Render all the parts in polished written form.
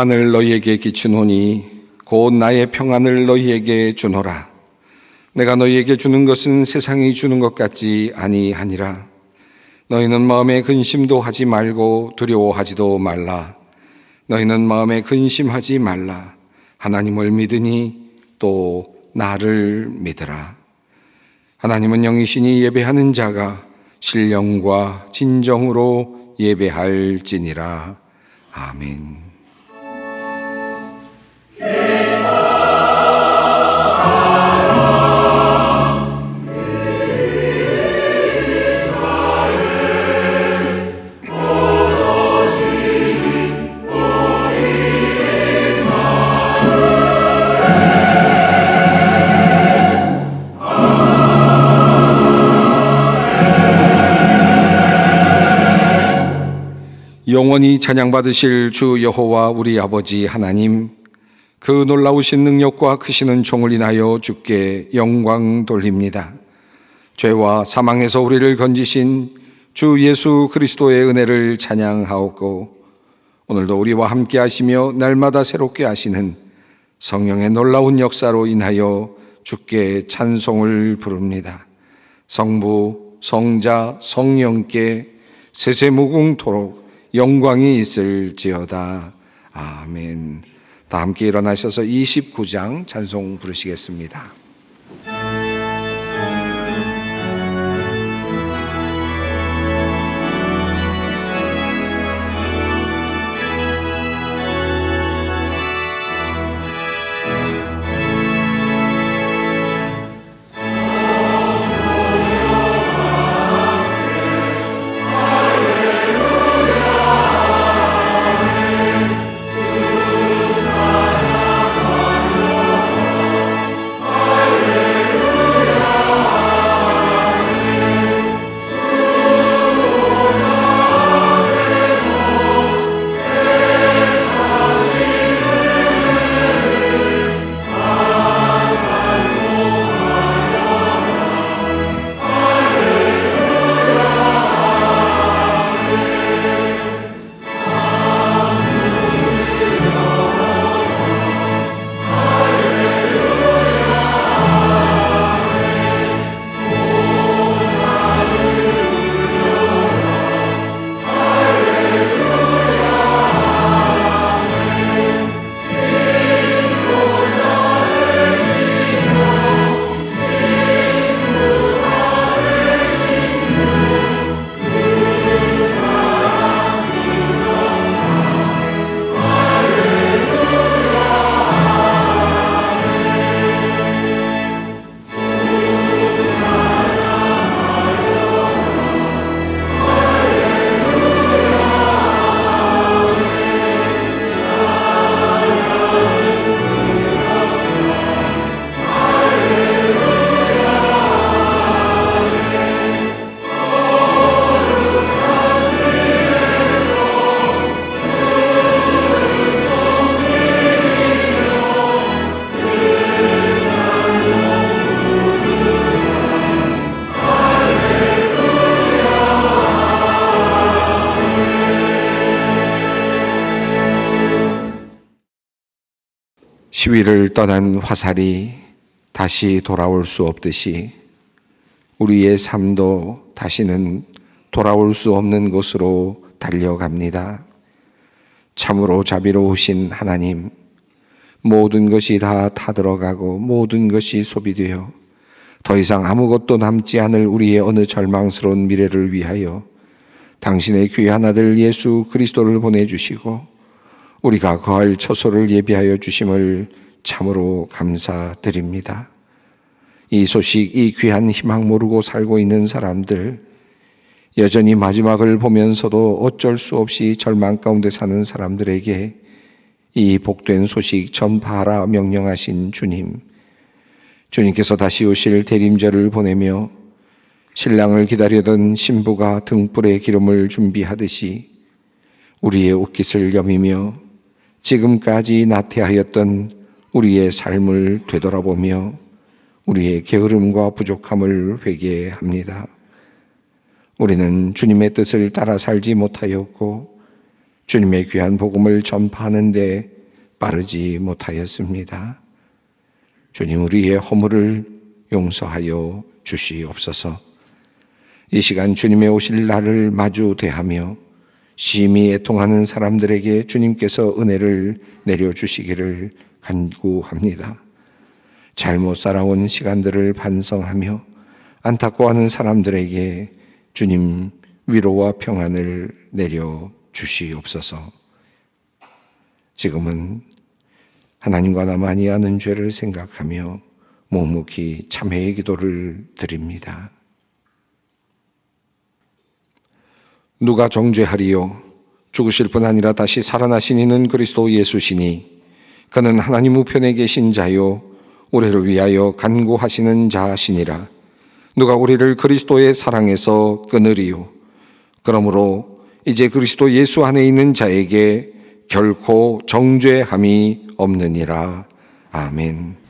평안을 너희에게 끼치노니 곧 나의 평안을 너희에게 주노라. 내가 너희에게 주는 것은 세상이 주는 것 같지 아니하니라. 너희는 마음에 근심도 하지 말고 두려워하지도 말라. 너희는 마음에 근심하지 말라. 하나님을 믿으니 또 나를 믿으라. 하나님은 영이시니 예배하는 자가 신령과 진정으로 예배할지니라. 아멘. 영원히 찬양받으실 주 여호와 우리 아버지 하나님, 그 놀라우신 능력과 크시는 총을 인하여 주께 영광 돌립니다. 죄와 사망에서 우리를 건지신 주 예수 그리스도의 은혜를 찬양하옵고, 오늘도 우리와 함께 하시며 날마다 새롭게 하시는 성령의 놀라운 역사로 인하여 주께 찬송을 부릅니다. 성부, 성자, 성령께 세세무궁토록 영광이 있을지어다. 아멘. 다 함께 일어나셔서 29장 찬송 부르시겠습니다. 시위를 떠난 화살이 다시 돌아올 수 없듯이 우리의 삶도 다시는 돌아올 수 없는 곳으로 달려갑니다. 참으로 자비로우신 하나님, 모든 것이 다 타들어가고 모든 것이 소비되어 더 이상 아무것도 남지 않을 우리의 어느 절망스러운 미래를 위하여 당신의 귀한 아들 예수 그리스도를 보내주시고 우리가 거할 처소를 예비하여 주심을 참으로 감사드립니다. 이 소식, 이 귀한 희망 모르고 살고 있는 사람들, 여전히 마지막을 보면서도 어쩔 수 없이 절망 가운데 사는 사람들에게 이 복된 소식 전파하라 명령하신 주님, 주님께서 다시 오실 대림절을 보내며 신랑을 기다리던 신부가 등불에 기름을 준비하듯이 우리의 옷깃을 여미며 지금까지 나태하였던 우리의 삶을 되돌아보며 우리의 게으름과 부족함을 회개합니다. 우리는 주님의 뜻을 따라 살지 못하였고 주님의 귀한 복음을 전파하는 데 빠르지 못하였습니다. 주님, 우리의 허물을 용서하여 주시옵소서. 이 시간 주님의 오실 날을 마주 대하며 심히 애통하는 사람들에게 주님께서 은혜를 내려주시기를 간구합니다. 잘못 살아온 시간들을 반성하며 안타까워하는 사람들에게 주님 위로와 평안을 내려주시옵소서. 지금은 하나님과 나만이 아는 죄를 생각하며 묵묵히 참회의 기도를 드립니다. 누가 정죄하리요? 죽으실 뿐 아니라 다시 살아나신 이는 그리스도 예수시니 그는 하나님 우편에 계신 자요 우리를 위하여 간구하시는 자시니라. 누가 우리를 그리스도의 사랑에서 끊으리요? 그러므로 이제 그리스도 예수 안에 있는 자에게 결코 정죄함이 없느니라. 아멘.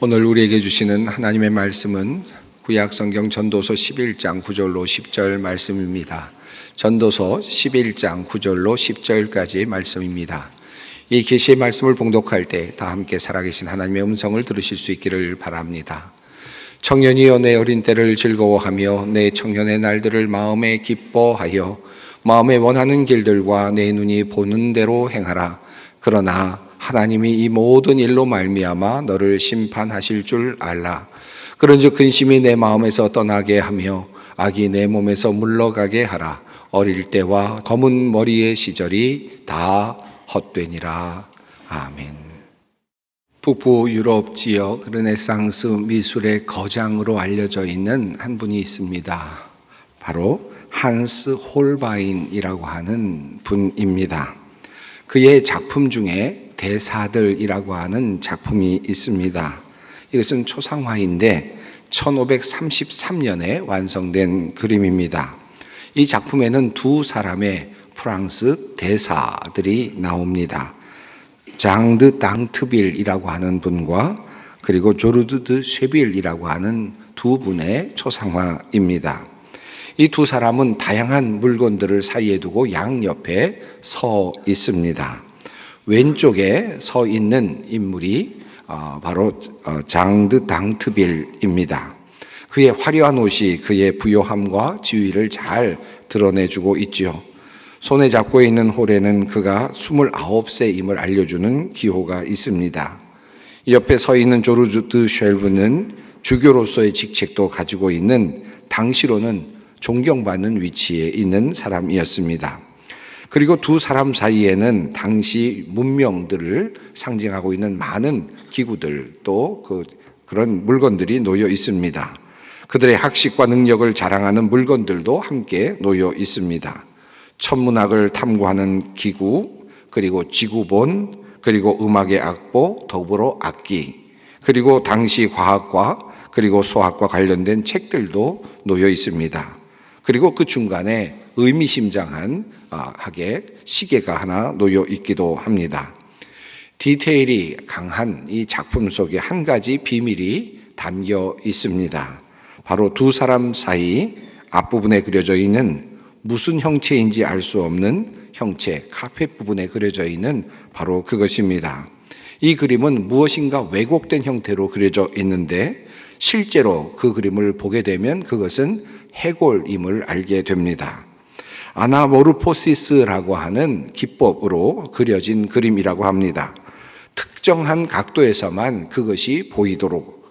오늘 우리에게 주시는 하나님의 말씀은 구약성경 전도서 11장 9절로 10절 말씀입니다. 전도서 11장 9절로 10절까지 말씀입니다. 이 계시의 말씀을 봉독할 때 다 함께 살아계신 하나님의 음성을 들으실 수 있기를 바랍니다. 청년이여 내 어린 때를 즐거워하며 내 청년의 날들을 마음에 기뻐하여 마음에 원하는 길들과 내 눈이 보는 대로 행하라. 그러나 하나님이 이 모든 일로 말미암아 너를 심판하실 줄 알라. 그런즉 근심이 내 마음에서 떠나게 하며 악이 내 몸에서 물러가게 하라. 어릴 때와 검은 머리의 시절이 다 헛되니라. 아멘. 북부 유럽 지역 르네상스 미술의 거장으로 알려져 있는 한 분이 있습니다. 바로 한스 홀바인이라고 하는 분입니다. 그의 작품 중에 대사들이라고 하는 작품이 있습니다. 이것은 초상화인데 1533년에 완성된 그림입니다. 이 작품에는 두 사람의 프랑스 대사들이 나옵니다. 장드 당트빌이라고 하는 분과 그리고 조르드 드 쉐빌이라고 하는 두 분의 초상화입니다. 이 두 사람은 다양한 물건들을 사이에 두고 양옆에 서 있습니다. 왼쪽에 서 있는 인물이 바로 장드 당트빌입니다. 그의 화려한 옷이 그의 부요함과 지위를 잘 드러내주고 있지요. 손에 잡고 있는 홀에는 그가 29세임을 알려주는 기호가 있습니다. 옆에 서 있는 조르주 드 쉘브는 주교로서의 직책도 가지고 있는 당시로는 존경받는 위치에 있는 사람이었습니다. 그리고 두 사람 사이에는 당시 문명들을 상징하고 있는 많은 기구들 또 그런 물건들이 놓여 있습니다. 그들의 학식과 능력을 자랑하는 물건들도 함께 놓여 있습니다. 천문학을 탐구하는 기구, 그리고 지구본, 그리고 음악의 악보, 더불어 악기, 그리고 당시 과학과 그리고 수학과 관련된 책들도 놓여 있습니다. 그리고 그 중간에 의미심장한 하게 시계가 하나 놓여 있기도 합니다. 디테일이 강한 이 작품 속에 한 가지 비밀이 담겨 있습니다. 바로 두 사람 사이 앞부분에 그려져 있는 무슨 형체인지 알 수 없는 형체, 카펫 부분에 그려져 있는 바로 그것입니다. 이 그림은 무엇인가 왜곡된 형태로 그려져 있는데 실제로 그 그림을 보게 되면 그것은 해골임을 알게 됩니다. 아나모르포시스라고 하는 기법으로 그려진 그림이라고 합니다. 특정한 각도에서만 그것이 보이도록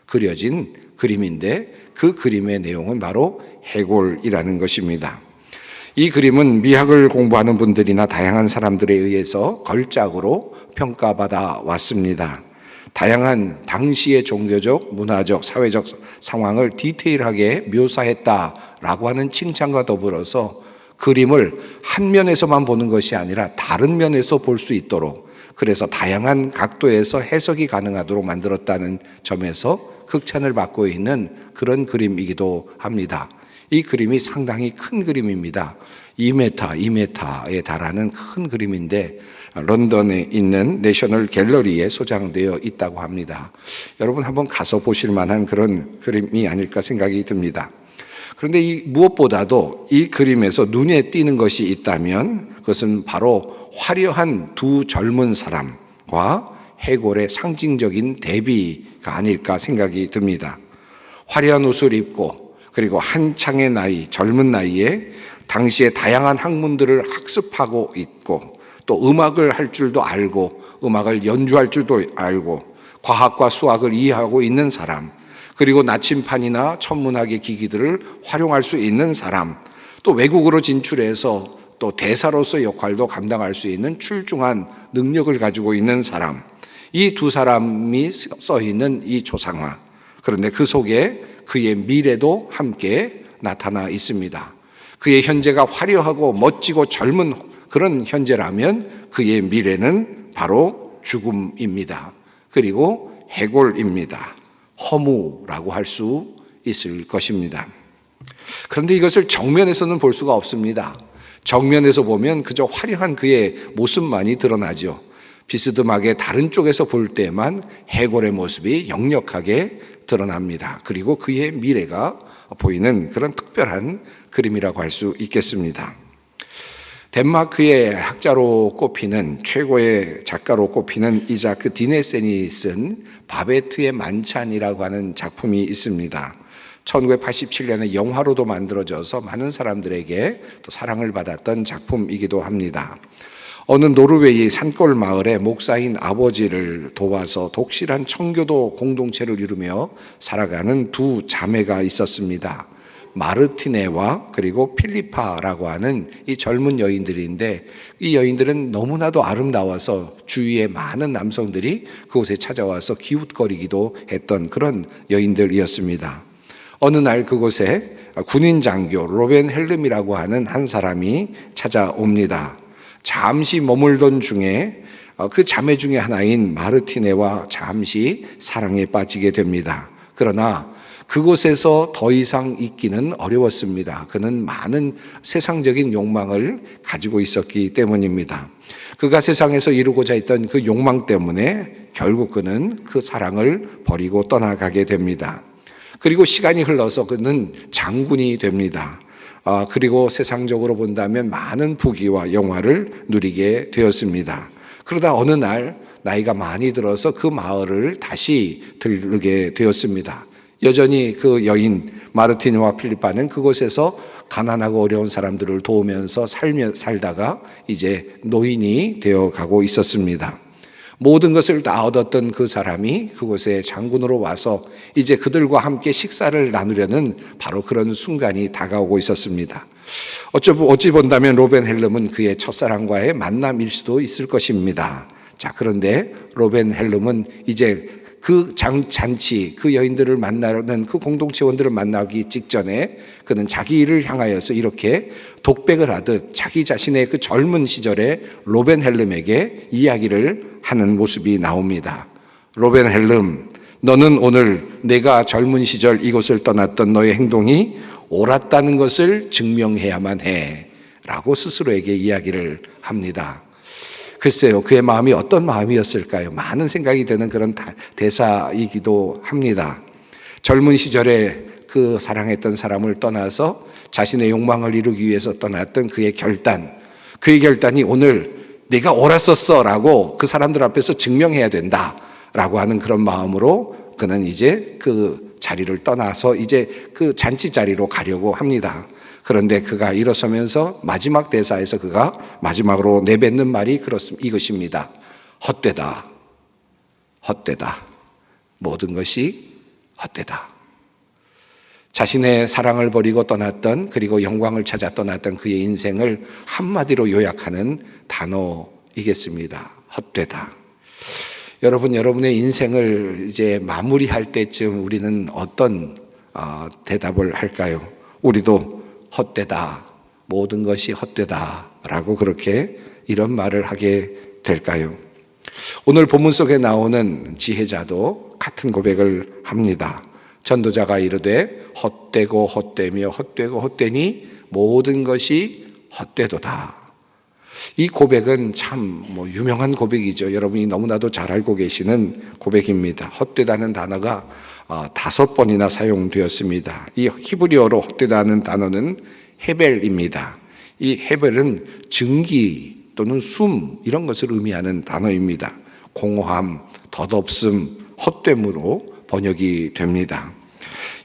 그려진 그림인데 그 그림의 내용은 바로 해골이라는 것입니다. 이 그림은 미학을 공부하는 분들이나 다양한 사람들에 의해서 걸작으로 평가받아 왔습니다. 다양한 당시의 종교적, 문화적, 사회적 상황을 디테일하게 묘사했다라고 하는 칭찬과 더불어서 그림을 한 면에서만 보는 것이 아니라 다른 면에서 볼 수 있도록 그래서 다양한 각도에서 해석이 가능하도록 만들었다는 점에서 극찬을 받고 있는 그런 그림이기도 합니다. 이 그림이 상당히 큰 그림입니다. 2m에 달하는 큰 그림인데 런던에 있는 내셔널 갤러리에 소장되어 있다고 합니다. 여러분 한번 가서 보실 만한 그런 그림이 아닐까 생각이 듭니다. 그런데 무엇보다도 이 그림에서 눈에 띄는 것이 있다면 그것은 바로 화려한 두 젊은 사람과 해골의 상징적인 대비가 아닐까 생각이 듭니다. 화려한 옷을 입고 그리고 한창의 나이, 젊은 나이에 당시에 다양한 학문들을 학습하고 있고 또 음악을 할 줄도 알고 음악을 연주할 줄도 알고 과학과 수학을 이해하고 있는 사람, 그리고 나침판이나 천문학의 기기들을 활용할 수 있는 사람, 또 외국으로 진출해서 또 대사로서의 역할도 감당할 수 있는 출중한 능력을 가지고 있는 사람, 이 두 사람이 써 있는 이 초상화, 그런데 그 속에 그의 미래도 함께 나타나 있습니다. 그의 현재가 화려하고 멋지고 젊은 그런 현재라면 그의 미래는 바로 죽음입니다. 그리고 해골입니다. 허무라고 할 수 있을 것입니다. 그런데 이것을 정면에서는 볼 수가 없습니다. 정면에서 보면 그저 화려한 그의 모습만이 드러나죠. 비스듬하게 다른 쪽에서 볼 때만 해골의 모습이 역력하게 드러납니다. 그리고 그의 미래가 보이는 그런 특별한 그림이라고 할 수 있겠습니다. 덴마크의 학자로 꼽히는 최고의 작가로 꼽히는 이자크 디네센이 쓴 바베트의 만찬이라고 하는 작품이 있습니다. 1987년에 영화로도 만들어져서 많은 사람들에게 또 사랑을 받았던 작품이기도 합니다. 어느 노르웨이 산골 마을에 목사인 아버지를 도와서 독실한 청교도 공동체를 이루며 살아가는 두 자매가 있었습니다. 마르티네와 그리고 필리파라고 하는 이 젊은 여인들인데, 이 여인들은 너무나도 아름다워서 주위에 많은 남성들이 그곳에 찾아와서 기웃거리기도 했던 그런 여인들이었습니다. 어느 날 그곳에 군인 장교 로벤 헬름이라고 하는 한 사람이 찾아옵니다. 잠시 머물던 중에 그 자매 중에 하나인 마르티네와 잠시 사랑에 빠지게 됩니다. 그러나 그곳에서 더 이상 있기는 어려웠습니다. 그는 많은 세상적인 욕망을 가지고 있었기 때문입니다. 그가 세상에서 이루고자 했던 그 욕망 때문에 결국 그는 그 사랑을 버리고 떠나가게 됩니다. 그리고 시간이 흘러서 그는 장군이 됩니다. 그리고 세상적으로 본다면 많은 부귀와 영화를 누리게 되었습니다. 그러다 어느 날 나이가 많이 들어서 그 마을을 다시 들르게 되었습니다. 여전히 그 여인 마르티네와 필리파는 그곳에서 가난하고 어려운 사람들을 도우면서 살다가 이제 노인이 되어가고 있었습니다. 모든 것을 다 얻었던 그 사람이 그곳에 장군으로 와서 이제 그들과 함께 식사를 나누려는 바로 그런 순간이 다가오고 있었습니다. 어찌 본다면 로벤 헬름은 그의 첫사랑과의 만남일 수도 있을 것입니다. 자, 그런데 로벤 헬름은 이제 그 잔치, 그 여인들을 만나는 그 공동체원들을 만나기 직전에 그는 자기 일을 향하여서 이렇게 독백을 하듯 자기 자신의 그 젊은 시절에 로벤 헬름에게 이야기를 하는 모습이 나옵니다. 로벤 헬름, 너는 오늘 내가 젊은 시절 이곳을 떠났던 너의 행동이 옳았다는 것을 증명해야만 해 라고 스스로에게 이야기를 합니다. 글쎄요, 그의 마음이 어떤 마음이었을까요? 많은 생각이 드는 그런 대사이기도 합니다. 젊은 시절에 그 사랑했던 사람을 떠나서 자신의 욕망을 이루기 위해서 떠났던 그의 결단이 오늘 내가 옳았었어 라고 그 사람들 앞에서 증명해야 된다 라고 하는 그런 마음으로 그는 이제 그 자리를 떠나서 이제 그 잔치 자리로 가려고 합니다. 그런데 그가 일어서면서 마지막 대사에서 그가 마지막으로 내뱉는 말이 이것입니다. 헛되다. 헛되다. 모든 것이 헛되다. 자신의 사랑을 버리고 떠났던, 그리고 영광을 찾아 떠났던 그의 인생을 한마디로 요약하는 단어이겠습니다. 헛되다. 여러분의 인생을 이제 마무리할 때쯤 우리는 어떤 대답을 할까요? 우리도 헛되다, 모든 것이 헛되다 라고 그렇게 이런 말을 하게 될까요? 오늘 본문 속에 나오는 지혜자도 같은 고백을 합니다. 전도자가 이르되 헛되고 헛되며 헛되고 헛되니 모든 것이 헛되도다. 이 고백은 참 유명한 고백이죠. 여러분이 너무나도 잘 알고 계시는 고백입니다. 헛되다는 단어가 5번이나 사용되었습니다. 이 히브리어로 헛되다는 단어는 헤벨입니다. 이 헤벨은 증기 또는 숨 이런 것을 의미하는 단어입니다. 공허함, 덧없음, 헛됨으로 번역이 됩니다.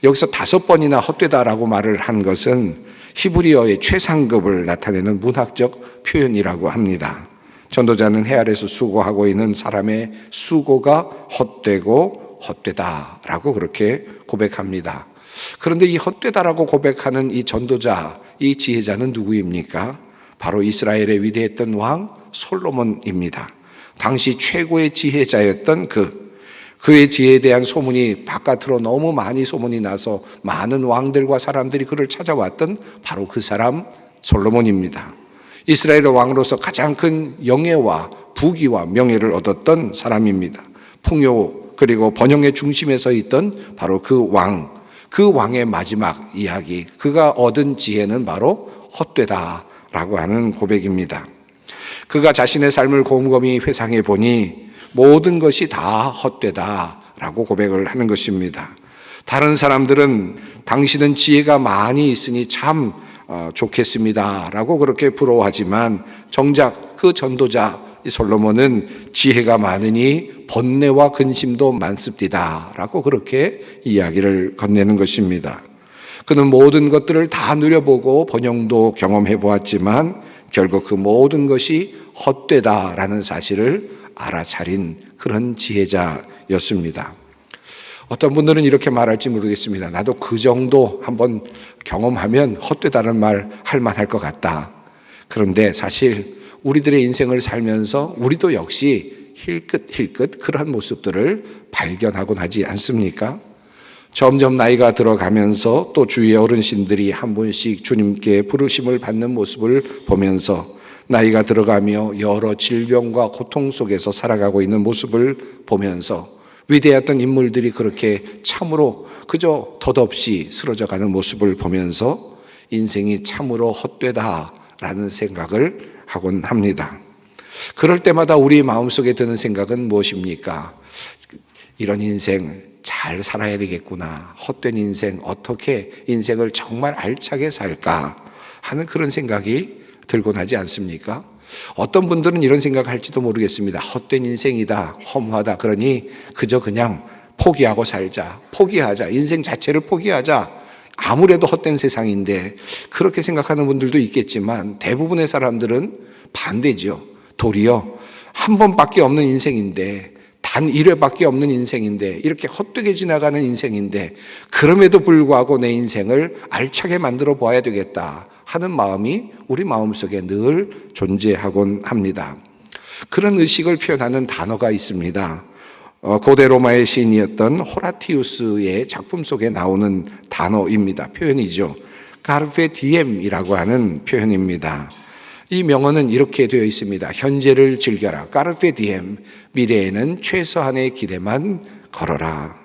여기서 5번이나 헛되다라고 말을 한 것은 히브리어의 최상급을 나타내는 문학적 표현이라고 합니다. 전도자는 해 아래서 수고하고 있는 사람의 수고가 헛되고 헛되다라고 그렇게 고백합니다. 그런데 이 헛되다라고 고백하는 이 전도자, 이 지혜자는 누구입니까? 바로 이스라엘의 위대했던 왕 솔로몬입니다. 당시 최고의 지혜자였던 그의 지혜에 대한 소문이 바깥으로 너무 많이 소문이 나서 많은 왕들과 사람들이 그를 찾아왔던 바로 그 사람 솔로몬입니다. 이스라엘의 왕으로서 가장 큰 영예와 부귀와 명예를 얻었던 사람입니다. 풍요 그리고 번영의 중심에 서 있던 바로 그 왕의 마지막 이야기, 그가 얻은 지혜는 바로 헛되다라고 하는 고백입니다. 그가 자신의 삶을 곰곰이 회상해 보니 모든 것이 다 헛되다라고 고백을 하는 것입니다. 다른 사람들은 당신은 지혜가 많이 있으니 참 좋겠습니다라고 그렇게 부러워하지만 정작 그 전도자 솔로몬은 지혜가 많으니 번뇌와 근심도 많습니다라고 그렇게 이야기를 건네는 것입니다. 그는 모든 것들을 다 누려보고 번영도 경험해 보았지만 결국 그 모든 것이 헛되다라는 사실을 알아차린 그런 지혜자였습니다. 어떤 분들은 이렇게 말할지 모르겠습니다. 나도 그 정도 한번 경험하면 헛되다는 말 할 만할 것 같다. 그런데 사실 우리들의 인생을 살면서 우리도 역시 힐끗힐끗 그러한 모습들을 발견하곤 하지 않습니까? 점점 나이가 들어가면서 또 주위의 어르신들이 한 분씩 주님께 부르심을 받는 모습을 보면서 나이가 들어가며 여러 질병과 고통 속에서 살아가고 있는 모습을 보면서 위대했던 인물들이 그렇게 참으로 그저 덧없이 쓰러져가는 모습을 보면서 인생이 참으로 헛되다라는 생각을 하곤 합니다. 그럴 때마다 우리 마음속에 드는 생각은 무엇입니까? 이런 인생 잘 살아야 되겠구나. 헛된 인생, 어떻게 인생을 정말 알차게 살까 하는 그런 생각이 들곤 하지 않습니까? 어떤 분들은 이런 생각을 할지도 모르겠습니다. 헛된 인생이다, 허무하다. 그러니 그저 그냥 포기하고 살자, 포기하자, 인생 자체를 포기하자. 아무래도 헛된 세상인데 그렇게 생각하는 분들도 있겠지만 대부분의 사람들은 반대죠. 도리어 한 번밖에 없는 인생인데, 단 1회밖에 없는 인생인데, 이렇게 헛되게 지나가는 인생인데 그럼에도 불구하고 내 인생을 알차게 만들어 보아야 되겠다 하는 마음이 우리 마음속에 늘 존재하곤 합니다. 그런 의식을 표현하는 단어가 있습니다. 고대 로마의 시인이었던 호라티우스의 작품 속에 나오는 단어입니다. 표현이죠. 카르페 디엠이라고 하는 표현입니다. 이 명언은 이렇게 되어 있습니다. 현재를 즐겨라. 카르페 디엠. 미래에는 최소한의 기대만 걸어라.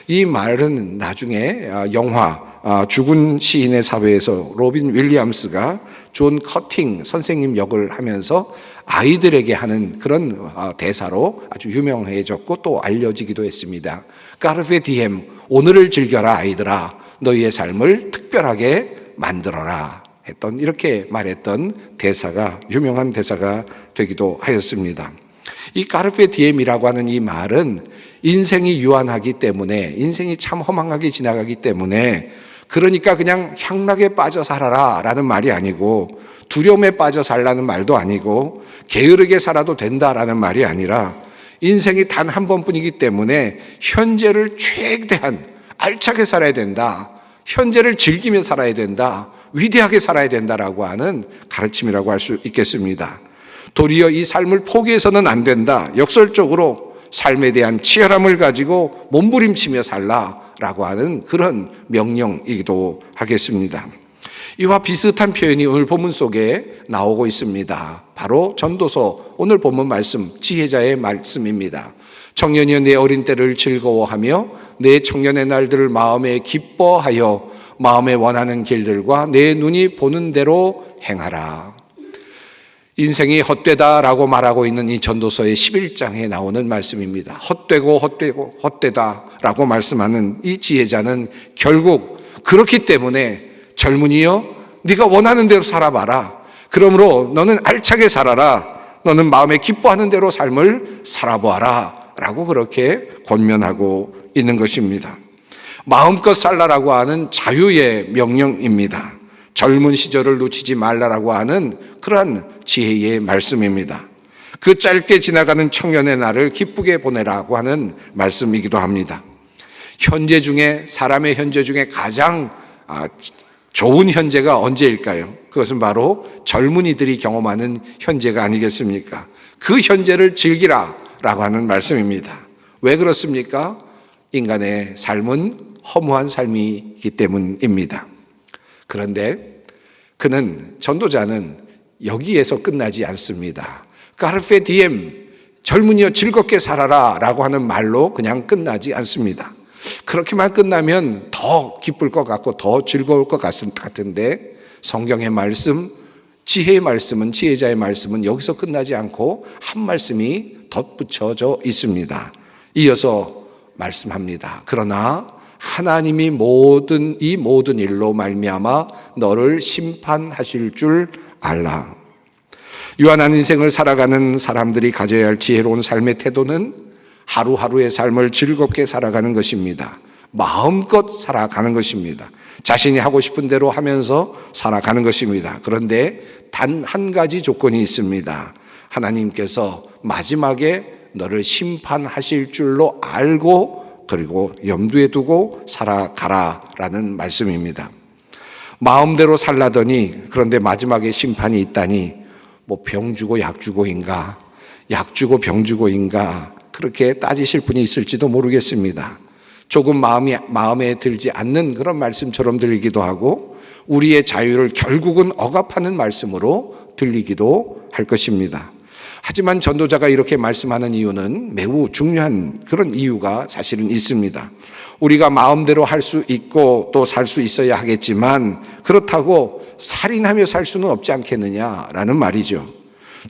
이 말은 나중에 영화 죽은 시인의 사회에서 로빈 윌리엄스가 존 커팅 선생님 역을 하면서 아이들에게 하는 그런 대사로 아주 유명해졌고 또 알려지기도 했습니다. 카르페 디엠, 오늘을 즐겨라 아이들아, 너희의 삶을 특별하게 만들어라 했던, 이렇게 말했던 대사가 유명한 대사가 되기도 하였습니다. 이 카르페 디엠이라고 하는 이 말은 인생이 유한하기 때문에, 인생이 참 허망하게 지나가기 때문에, 그러니까 그냥 향락에 빠져 살아라 라는 말이 아니고, 두려움에 빠져 살라는 말도 아니고, 게으르게 살아도 된다라는 말이 아니라, 인생이 단 한 번뿐이기 때문에 현재를 최대한 알차게 살아야 된다, 현재를 즐기며 살아야 된다, 위대하게 살아야 된다라고 하는 가르침이라고 할 수 있겠습니다. 도리어 이 삶을 포기해서는 안 된다, 역설적으로 삶에 대한 치열함을 가지고 몸부림치며 살라라고 하는 그런 명령이기도 하겠습니다. 이와 비슷한 표현이 오늘 본문 속에 나오고 있습니다. 바로 전도서 오늘 본문 말씀, 지혜자의 말씀입니다. 청년이여 내 어린 때를 즐거워하며 내 청년의 날들을 마음에 기뻐하여 마음에 원하는 길들과 내 눈이 보는 대로 행하라. 인생이 헛되다라고 말하고 있는 이 전도서의 11장에 나오는 말씀입니다. 헛되고 헛되다라고 말씀하는 이 지혜자는 결국 그렇기 때문에 젊은이여 네가 원하는 대로 살아봐라. 그러므로 너는 알차게 살아라. 너는 마음에 기뻐하는 대로 삶을 살아보아라 라고 그렇게 권면하고 있는 것입니다. 마음껏 살라라고 하는 자유의 명령입니다. 젊은 시절을 놓치지 말라라고 하는 그러한 지혜의 말씀입니다. 그 짧게 지나가는 청년의 날을 기쁘게 보내라고 하는 말씀이기도 합니다. 현재 중에 사람의 현재 중에 가장 좋은 현재가 언제일까요? 그것은 바로 젊은이들이 경험하는 현재가 아니겠습니까? 그 현재를 즐기라라고 하는 말씀입니다. 왜 그렇습니까? 인간의 삶은 허무한 삶이기 때문입니다. 그런데 전도자는 여기에서 끝나지 않습니다. 카르페 디엠, 젊은이여 즐겁게 살아라 라고 하는 말로 그냥 끝나지 않습니다. 그렇게만 끝나면 더 기쁠 것 같고 더 즐거울 것 같은데 성경의 말씀, 지혜의 말씀은, 지혜자의 말씀은 여기서 끝나지 않고 한 말씀이 덧붙여져 있습니다. 이어서 말씀합니다. 그러나 하나님이 이 모든 일로 말미암아 너를 심판하실 줄 알라. 유한한 인생을 살아가는 사람들이 가져야 할 지혜로운 삶의 태도는 하루하루의 삶을 즐겁게 살아가는 것입니다. 마음껏 살아가는 것입니다. 자신이 하고 싶은 대로 하면서 살아가는 것입니다. 그런데 단 한 가지 조건이 있습니다. 하나님께서 마지막에 너를 심판하실 줄로 알고 그리고 염두에 두고 살아가라라는 말씀입니다. 마음대로 살라더니 그런데 마지막에 심판이 있다니 병 주고 약 주고인가, 약 주고 병 주고인가 그렇게 따지실 분이 있을지도 모르겠습니다. 조금 마음에 들지 않는 그런 말씀처럼 들리기도 하고 우리의 자유를 결국은 억압하는 말씀으로 들리기도 할 것입니다. 하지만 전도자가 이렇게 말씀하는 이유는 매우 중요한 그런 이유가 사실은 있습니다. 우리가 마음대로 할 수 있고 또 살 수 있어야 하겠지만 그렇다고 살인하며 살 수는 없지 않겠느냐라는 말이죠.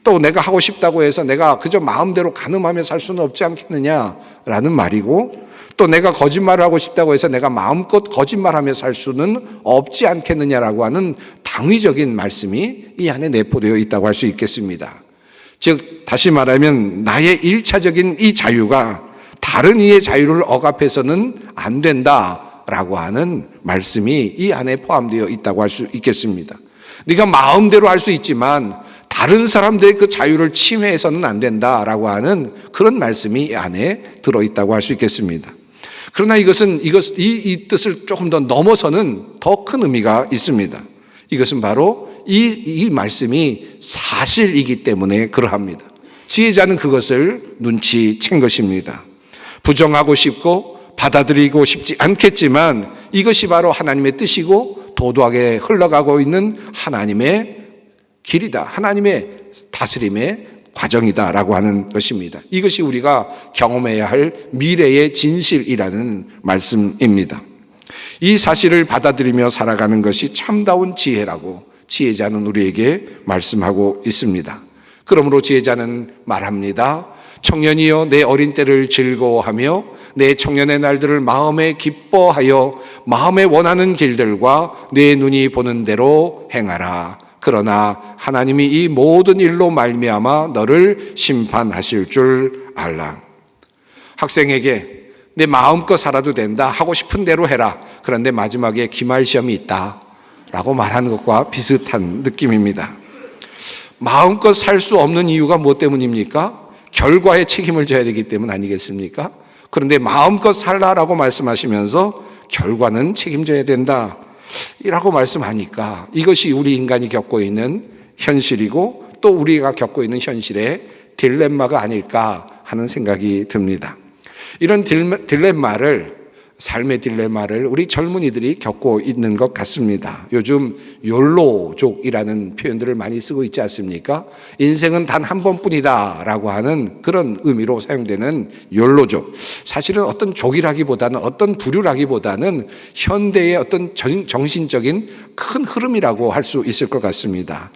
또 내가 하고 싶다고 해서 내가 그저 마음대로 간음하며 살 수는 없지 않겠느냐라는 말이고 또 내가 거짓말을 하고 싶다고 해서 내가 마음껏 거짓말하며 살 수는 없지 않겠느냐라고 하는 당위적인 말씀이 이 안에 내포되어 있다고 할 수 있겠습니다. 즉 다시 말하면 나의 일차적인 이 자유가 다른 이의 자유를 억압해서는 안 된다라고 하는 말씀이 이 안에 포함되어 있다고 할 수 있겠습니다. 네가 마음대로 할 수 있지만 다른 사람들의 그 자유를 침해해서는 안 된다라고 하는 그런 말씀이 이 안에 들어있다고 할 수 있겠습니다. 그러나 이 뜻을 조금 더 넘어서는 더 큰 의미가 있습니다. 이것은 바로 이 말씀이 사실이기 때문에 그러합니다. 지혜자는 그것을 눈치챈 것입니다. 부정하고 싶고 받아들이고 싶지 않겠지만 이것이 바로 하나님의 뜻이고 도도하게 흘러가고 있는 하나님의 길이다. 하나님의 다스림의 과정이다라고 하는 것입니다. 이것이 우리가 경험해야 할 미래의 진실이라는 말씀입니다. 이 사실을 받아들이며 살아가는 것이 참다운 지혜라고 지혜자는 우리에게 말씀하고 있습니다. 그러므로 지혜자는 말합니다. 청년이여 내 어린 때를 즐거워하며 내 청년의 날들을 마음에 기뻐하여 마음에 원하는 길들과 내 눈이 보는 대로 행하라. 그러나 하나님이 이 모든 일로 말미암아 너를 심판하실 줄 알라. 학생에게 내 마음껏 살아도 된다. 하고 싶은 대로 해라. 그런데 마지막에 기말시험이 있다. 라고 말하는 것과 비슷한 느낌입니다. 마음껏 살 수 없는 이유가 무엇 때문입니까? 결과에 책임을 져야 되기 때문 아니겠습니까? 그런데 마음껏 살라라고 말씀하시면서 결과는 책임져야 된다. 이라고 말씀하니까 이것이 우리 인간이 겪고 있는 현실이고 또 우리가 겪고 있는 현실의 딜레마가 아닐까 하는 생각이 듭니다. 이런 딜레마를 삶의 딜레마를 우리 젊은이들이 겪고 있는 것 같습니다. 요즘 욜로족이라는 표현들을 많이 쓰고 있지 않습니까? 인생은 단 한 번뿐이다 라고 하는 그런 의미로 사용되는 욜로족. 사실은 어떤 족이라기보다는, 어떤 부류라기보다는 현대의 어떤 정신적인 큰 흐름이라고 할 수 있을 것 같습니다.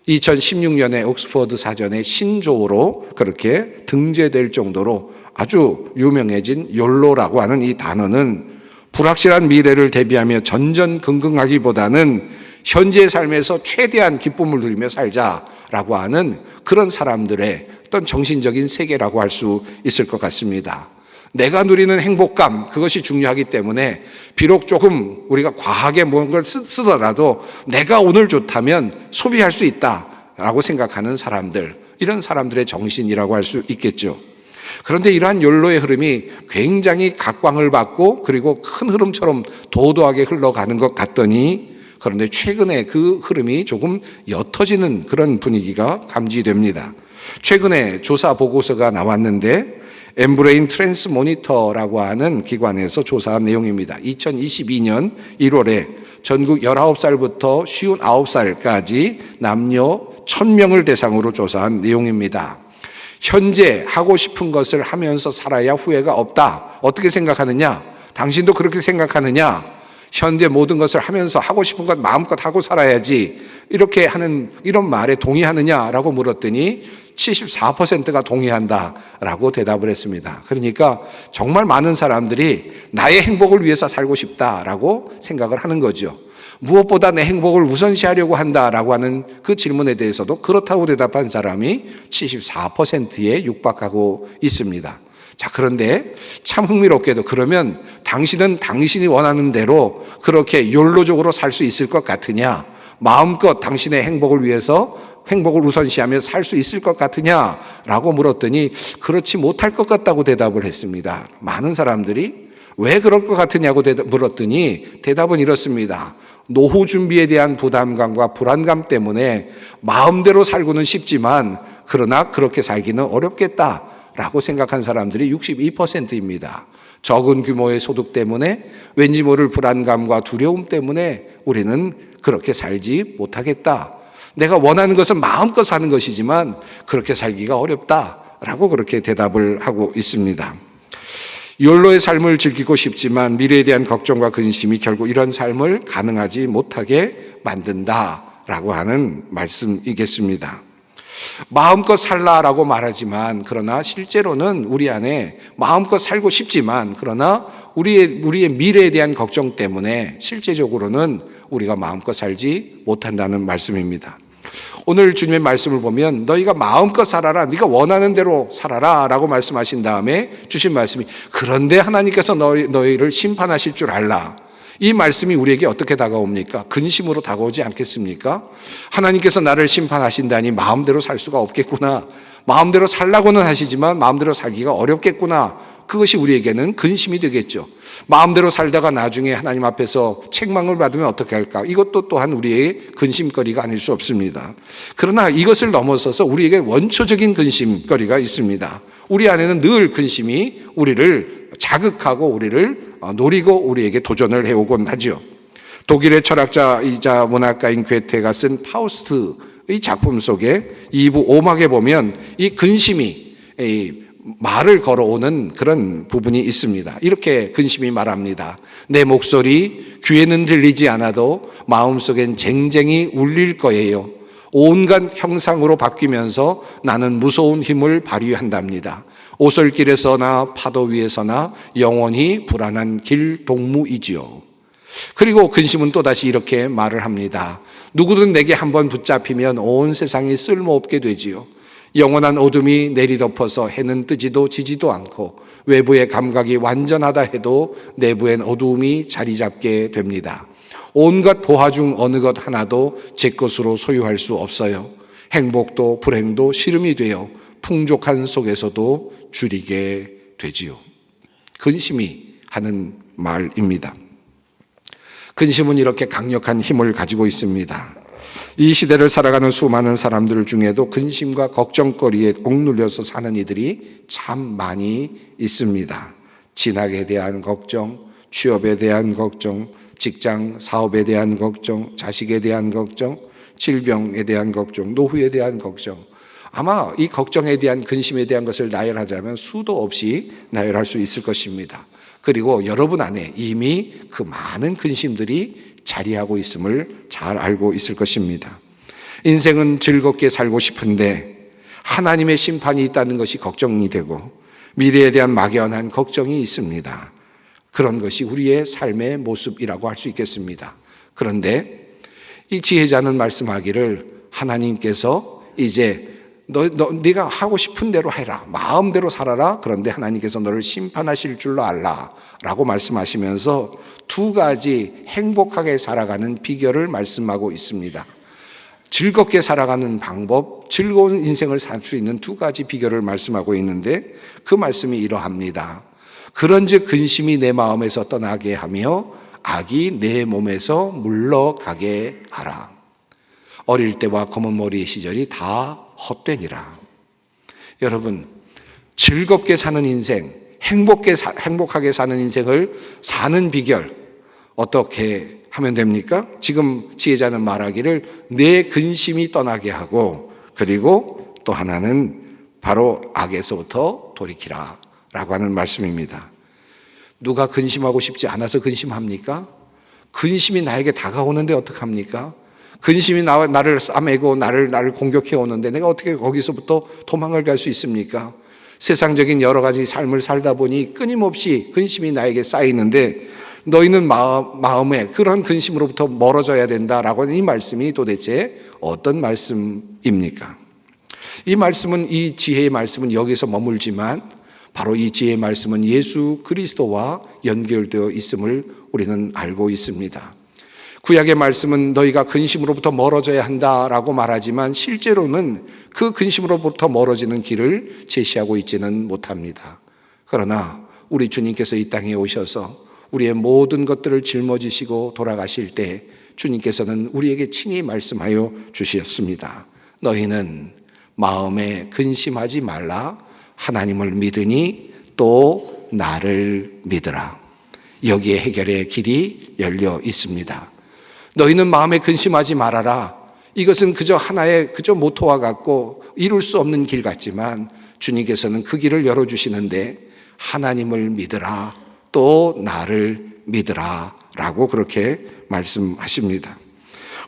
2016년에 옥스퍼드 사전에 신조어로 그렇게 등재될 정도로 아주 유명해진 욜로라고 하는 이 단어는 불확실한 미래를 대비하며 전전긍긍하기보다는 현재의 삶에서 최대한 기쁨을 누리며 살자라고 하는 그런 사람들의 어떤 정신적인 세계라고 할 수 있을 것 같습니다. 내가 누리는 행복감, 그것이 중요하기 때문에 비록 조금 우리가 과하게 뭔가를 쓰더라도 내가 오늘 좋다면 소비할 수 있다라고 생각하는 사람들, 이런 사람들의 정신이라고 할 수 있겠죠. 그런데 이러한 욜로의 흐름이 굉장히 각광을 받고 그리고 큰 흐름처럼 도도하게 흘러가는 것 같더니, 그런데 최근에 그 흐름이 조금 옅어지는 그런 분위기가 감지됩니다. 최근에 조사 보고서가 나왔는데 엠브레인 트랜스 모니터라고 하는 기관에서 조사한 내용입니다. 2022년 1월에 전국 19살부터 59살까지 남녀 1000명을 대상으로 조사한 내용입니다. 현재 하고 싶은 것을 하면서 살아야 후회가 없다. 어떻게 생각하느냐? 당신도 그렇게 생각하느냐? 현재 모든 것을 하면서 하고 싶은 것 마음껏 하고 살아야지, 이렇게 하는 이런 말에 동의하느냐라고 물었더니 74%가 동의한다라고 대답을 했습니다. 그러니까 정말 많은 사람들이 나의 행복을 위해서 살고 싶다라고 생각을 하는 거죠. 무엇보다 내 행복을 우선시하려고 한다라고 하는 그 질문에 대해서도 그렇다고 대답한 사람이 74%에 육박하고 있습니다. 자, 그런데 참 흥미롭게도 그러면 당신은 당신이 원하는 대로 그렇게 욜로적으로 살 수 있을 것 같으냐? 마음껏 당신의 행복을 위해서 행복을 우선시하며 살 수 있을 것 같으냐라고 물었더니 그렇지 못할 것 같다고 대답을 했습니다. 많은 사람들이 왜 그럴 것 같으냐고 물었더니 대답은 이렇습니다. 노후 준비에 대한 부담감과 불안감 때문에 마음대로 살고는 싶지만 그러나 그렇게 살기는 어렵겠다라고 생각한 사람들이 62%입니다. 적은 규모의 소득 때문에 왠지 모를 불안감과 두려움 때문에 우리는 그렇게 살지 못하겠다. 내가 원하는 것은 마음껏 사는 것이지만 그렇게 살기가 어렵다라고 그렇게 대답을 하고 있습니다. 욜로의 삶을 즐기고 싶지만 미래에 대한 걱정과 근심이 결국 이런 삶을 가능하지 못하게 만든다라고 하는 말씀이겠습니다. 마음껏 살라라고 말하지만 그러나 실제로는 우리 안에 마음껏 살고 싶지만 그러나 우리의 미래에 대한 걱정 때문에 실제적으로는 우리가 마음껏 살지 못한다는 말씀입니다. 오늘 주님의 말씀을 보면 너희가 마음껏 살아라, 네가 원하는 대로 살아라 라고 말씀하신 다음에 주신 말씀이 그런데 하나님께서 너희를 심판하실 줄 알라. 이 말씀이 우리에게 어떻게 다가옵니까? 근심으로 다가오지 않겠습니까? 하나님께서 나를 심판하신다니 마음대로 살 수가 없겠구나. 마음대로 살라고는 하시지만 마음대로 살기가 어렵겠구나. 그것이 우리에게는 근심이 되겠죠. 마음대로 살다가 나중에 하나님 앞에서 책망을 받으면 어떻게 할까? 이것도 또한 우리의 근심거리가 아닐 수 없습니다. 그러나 이것을 넘어서서 우리에게 원초적인 근심거리가 있습니다. 우리 안에는 늘 근심이 우리를 자극하고 우리를 노리고 우리에게 도전을 해오곤 하죠. 독일의 철학자이자 문학가인 괴테가 쓴 파우스트의 작품 속에 2부 5막에 보면 이 근심이 말을 걸어오는 그런 부분이 있습니다. 이렇게 근심이 말합니다. 내 목소리 귀에는 들리지 않아도 마음속엔 쟁쟁이 울릴 거예요. 온갖 형상으로 바뀌면서 나는 무서운 힘을 발휘한답니다. 오솔길에서나 파도 위에서나 영원히 불안한 길동무이지요. 그리고 근심은 또다시 이렇게 말을 합니다. 누구든 내게 한번 붙잡히면 온 세상이 쓸모없게 되지요. 영원한 어둠이 내리덮어서 해는 뜨지도 지지도 않고 외부의 감각이 완전하다 해도 내부엔 어두움이 자리 잡게 됩니다. 온갖 보화 중 어느 것 하나도 제 것으로 소유할 수 없어요. 행복도 불행도 시름이 되어 풍족한 속에서도 줄이게 되지요. 근심이 하는 말입니다. 근심은 이렇게 강력한 힘을 가지고 있습니다. 이 시대를 살아가는 수많은 사람들 중에도 근심과 걱정거리에 억눌려서 사는 이들이 참 많이 있습니다. 진학에 대한 걱정, 취업에 대한 걱정, 직장, 사업에 대한 걱정, 자식에 대한 걱정, 질병에 대한 걱정, 노후에 대한 걱정. 아마 이 걱정에 대한 근심에 대한 것을 나열하자면 수도 없이 나열할 수 있을 것입니다. 그리고 여러분 안에 이미 그 많은 근심들이 자리하고 있음을 잘 알고 있을 것입니다. 인생은 즐겁게 살고 싶은데 하나님의 심판이 있다는 것이 걱정이 되고 미래에 대한 막연한 걱정이 있습니다. 그런 것이 우리의 삶의 모습이라고 할 수 있겠습니다. 그런데 이 지혜자는 말씀하기를 하나님께서 이제 네가 하고 싶은 대로 해라. 마음대로 살아라. 그런데 하나님께서 너를 심판하실 줄로 알라. 라고 말씀하시면서 두 가지 행복하게 살아가는 비결을 말씀하고 있습니다. 즐겁게 살아가는 방법, 즐거운 인생을 살 수 있는 두 가지 비결을 말씀하고 있는데 그 말씀이 이러합니다. 그런즉 근심이 내 마음에서 떠나게 하며 악이 내 몸에서 물러가게 하라. 어릴 때와 검은 머리의 시절이 다 헛되니라. 여러분, 즐겁게 사는 인생, 행복하게 사는 인생을 사는 비결 어떻게 하면 됩니까? 지금 지혜자는 말하기를 내 근심이 떠나게 하고 그리고 또 하나는 바로 악에서부터 돌이키라 라고 하는 말씀입니다. 누가 근심하고 싶지 않아서 근심합니까? 근심이 나에게 다가오는데 어떡합니까? 근심이 나를 싸매고 나를 공격해 오는데 내가 어떻게 거기서부터 도망을 갈 수 있습니까? 세상적인 여러 가지 삶을 살다 보니 끊임없이 근심이 나에게 쌓이는데 너희는 마음에 그런 근심으로부터 멀어져야 된다라고 하는 이 말씀이 도대체 어떤 말씀입니까? 이 말씀은, 이 지혜의 말씀은 여기서 머물지만 바로 이 지혜의 말씀은 예수 그리스도와 연결되어 있음을 우리는 알고 있습니다. 구약의 말씀은 너희가 근심으로부터 멀어져야 한다라고 말하지만 실제로는 그 근심으로부터 멀어지는 길을 제시하고 있지는 못합니다. 그러나 우리 주님께서 이 땅에 오셔서 우리의 모든 것들을 짊어지시고 돌아가실 때 주님께서는 우리에게 친히 말씀하여 주셨습니다. 너희는 마음에 근심하지 말라. 하나님을 믿으니 또 나를 믿으라. 여기에 해결의 길이 열려 있습니다. 너희는 마음에 근심하지 말아라. 이것은 그저 하나의 모토와 같고 이룰 수 없는 길 같지만 주님께서는 그 길을 열어주시는데 하나님을 믿으라. 또 나를 믿으라. 라고 그렇게 말씀하십니다.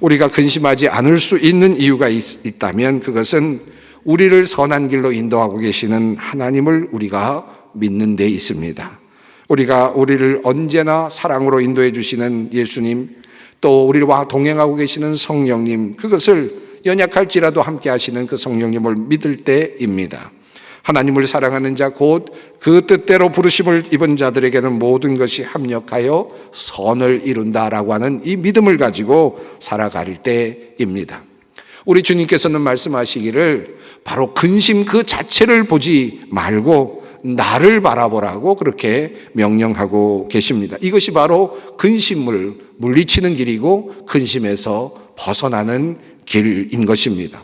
우리가 근심하지 않을 수 있는 이유가 있다면 그것은 우리를 선한 길로 인도하고 계시는 하나님을 우리가 믿는 데 있습니다. 우리를 언제나 사랑으로 인도해 주시는 예수님, 또 우리와 동행하고 계시는 성령님, 그것을 연약할지라도 함께 하시는 그 성령님을 믿을 때입니다. 하나님을 사랑하는 자 곧 그 뜻대로 부르심을 입은 자들에게는 모든 것이 합력하여 선을 이룬다라고 하는 이 믿음을 가지고 살아갈 때입니다. 우리 주님께서는 말씀하시기를 바로 근심 그 자체를 보지 말고 나를 바라보라고 그렇게 명령하고 계십니다. 이것이 바로 근심을 물리치는 길이고 근심에서 벗어나는 길인 것입니다.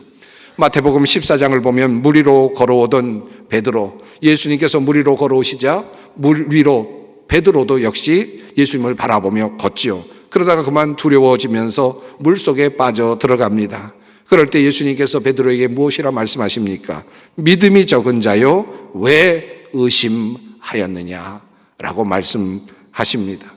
마태복음 14장을 보면 물 위로 걸어오던 베드로, 예수님께서 물 위로 걸어오시자 물 위로 베드로도 역시 예수님을 바라보며 걷지요. 그러다가 그만 두려워지면서 물속에 빠져 들어갑니다. 그럴 때 예수님께서 베드로에게 무엇이라 말씀하십니까? 믿음이 적은 자요 왜 의심하였느냐 라고 말씀하십니다.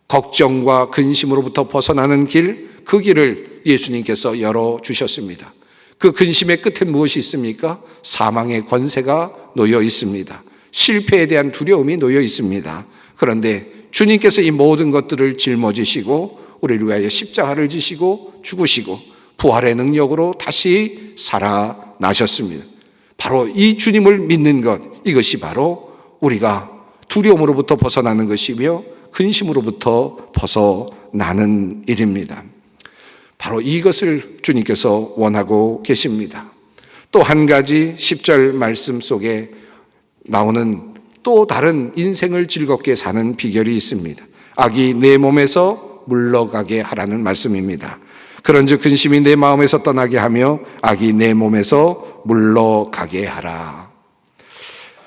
걱정과 근심으로부터 벗어나는 길, 그 길을 예수님께서 열어주셨습니다. 그 근심의 끝에 무엇이 있습니까? 사망의 권세가 놓여 있습니다. 실패에 대한 두려움이 놓여 있습니다. 그런데 주님께서 이 모든 것들을 짊어지시고 우리를 위하여 십자가를 지시고 죽으시고 부활의 능력으로 다시 살아나셨습니다. 바로 이 주님을 믿는 것, 이것이 바로 우리가 두려움으로부터 벗어나는 것이며 근심으로부터 벗어나는 일입니다. 바로 이것을 주님께서 원하고 계십니다. 또 한 가지 10절 말씀 속에 나오는 또 다른 인생을 즐겁게 사는 비결이 있습니다. 악이 내 몸에서 물러가게 하라는 말씀입니다. 그런즉 근심이 내 마음에서 떠나게 하며 악이 내 몸에서 물러가게 하라.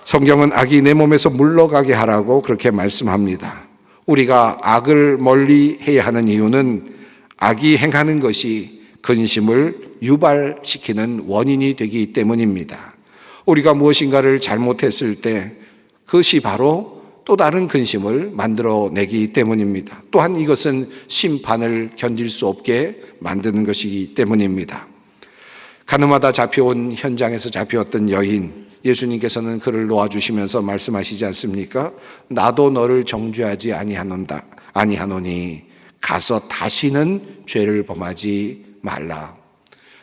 성경은 악이 내 몸에서 물러가게 하라고 그렇게 말씀합니다. 우리가 악을 멀리 해야 하는 이유는 악이 행하는 것이 근심을 유발시키는 원인이 되기 때문입니다. 우리가 무엇인가를 잘못했을 때 그것이 바로 또 다른 근심을 만들어내기 때문입니다. 또한 이것은 심판을 견딜 수 없게 만드는 것이기 때문입니다. 가늠하다 잡혀온 현장에서 잡혀왔던 여인, 예수님께서는 그를 놓아주시면서 말씀하시지 않습니까? 나도 너를 정죄하지 아니하노니 가서 다시는 죄를 범하지 말라.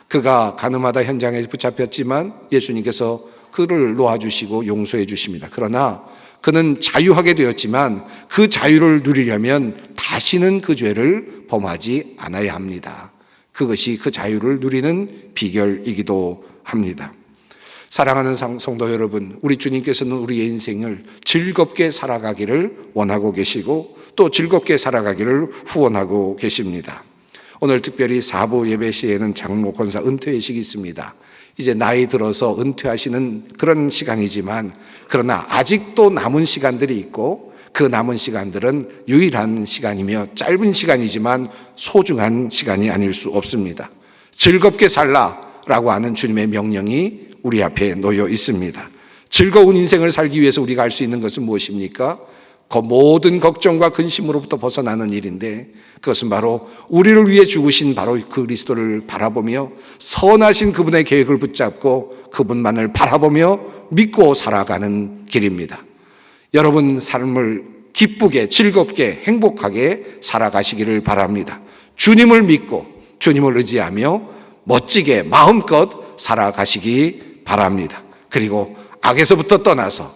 그가 가늠하다 현장에 붙잡혔지만 예수님께서 그를 놓아주시고 용서해 주십니다. 그러나 그는 자유하게 되었지만 그 자유를 누리려면 다시는 그 죄를 범하지 않아야 합니다. 그것이 그 자유를 누리는 비결이기도 합니다. 사랑하는 성도 여러분, 우리 주님께서는 우리의 인생을 즐겁게 살아가기를 원하고 계시고 또 즐겁게 살아가기를 후원하고 계십니다. 오늘 특별히 4부 예배 시에는 장로 권사 은퇴식이 있습니다. 이제 나이 들어서 은퇴하시는 그런 시간이지만 그러나 아직도 남은 시간들이 있고 그 남은 시간들은 유일한 시간이며 짧은 시간이지만 소중한 시간이 아닐 수 없습니다. 즐겁게 살라라고 하는 주님의 명령이 우리 앞에 놓여 있습니다. 즐거운 인생을 살기 위해서 우리가 할 수 있는 것은 무엇입니까? 그 모든 걱정과 근심으로부터 벗어나는 일인데 그것은 바로 우리를 위해 죽으신 바로 그리스도를 바라보며 선하신 그분의 계획을 붙잡고 그분만을 바라보며 믿고 살아가는 길입니다. 여러분 삶을 기쁘게 즐겁게 행복하게 살아가시기를 바랍니다. 주님을 믿고 주님을 의지하며 멋지게 마음껏 살아가시기 바랍니다. 그리고 악에서부터 떠나서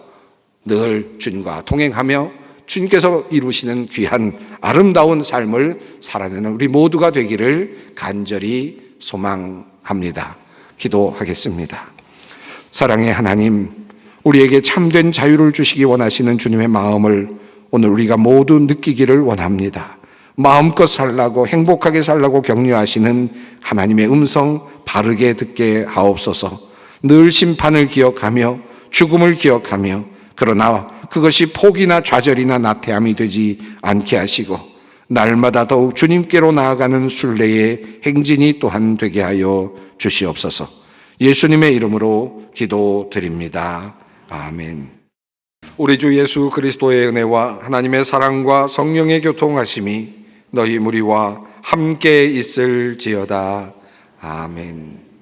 늘 주님과 동행하며 주님께서 이루시는 귀한 아름다운 삶을 살아내는 우리 모두가 되기를 간절히 소망합니다. 기도하겠습니다. 사랑의 하나님, 우리에게 참된 자유를 주시기 원하시는 주님의 마음을 오늘 우리가 모두 느끼기를 원합니다. 마음껏 살라고 행복하게 살라고 격려하시는 하나님의 음성 바르게 듣게 하옵소서. 늘 심판을 기억하며 죽음을 기억하며 그러나 그것이 포기나 좌절이나 나태함이 되지 않게 하시고 날마다 더욱 주님께로 나아가는 순례의 행진이 또한 되게 하여 주시옵소서. 예수님의 이름으로 기도드립니다. 아멘. 우리 주 예수 그리스도의 은혜와 하나님의 사랑과 성령의 교통하심이 너희 무리와 함께 있을지어다. 아멘.